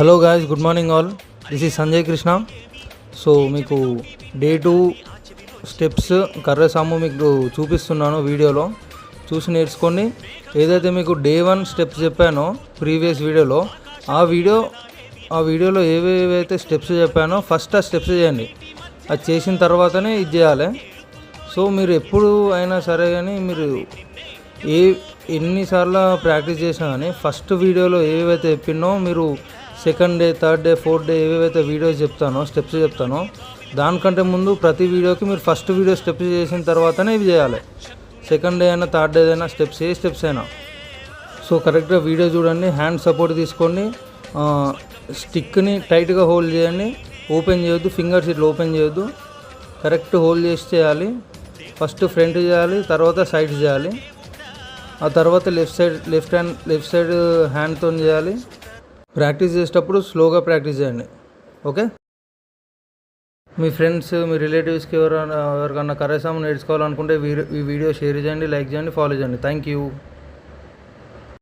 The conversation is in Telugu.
Hello guys, good morning all. This is Sanjay Krishna. So మీకు డే 2 స్టెప్స్ కర్రసాము మీకు చూపిస్తున్నాను. వీడియోలో చూసి నేర్చుకోండి. ఏదైతే మీకు డే 1 స్టెప్స్ చెప్పానో ప్రీవియస్ వీడియోలో, ఆ వీడియోలో ఏవేవైతే స్టెప్స్ చెప్పానో ఫస్ట్ ఆ స్టెప్స్ చేయండి. అది చేసిన తర్వాతనే ఇది చేయాలి. సో మీరు ఎప్పుడు అయినా సరే కానీ మీరు ఎన్నిసార్లు ప్రాక్టీస్ చేసినా కానీ ఫస్ట్ వీడియోలో ఏవేవైతే చెప్పినో మీరు second day, third day, fourth day ఏవేవైతే వీడియోస్ చెప్తానో, స్టెప్స్ చెప్తానో దానికంటే ముందు ప్రతి వీడియోకి మీరు ఫస్ట్ వీడియో స్టెప్స్ చేసిన తర్వాతనే ఇవి చేయాలి. సెకండ్ డే అయినా థర్డ్ డే అయినా స్టెప్స్ అయినా. సో కరెక్ట్గా వీడియో చూడండి, హ్యాండ్ సపోర్ట్ తీసుకోండి, స్టిక్ని టైట్గా హోల్డ్ చేయండి, ఓపెన్ చేయొద్దు, ఫింగర్స్ ఇట్లా ఓపెన్ చేయొద్దు, కరెక్ట్ హోల్డ్ చేసి చేయాలి. ఫస్ట్ ఫ్రంట్ చేయాలి, తర్వాత సైడ్ చేయాలి, ఆ తర్వాత లెఫ్ట్ సైడ్ హ్యాండ్తో చేయాలి. ప్రాక్టీస్ చేసేటప్పుడు స్లోగా ప్రాక్టీస్ చేయండి. ఓకే, మీ ఫ్రెండ్స్, మీ రిలేటివ్స్కి ఎవరికన్నా కర్రసాము నేర్చుకోవాలనుకుంటే ఈ వీడియో షేర్ చేయండి, లైక్ చేయండి, ఫాలో చేయండి. Thank you.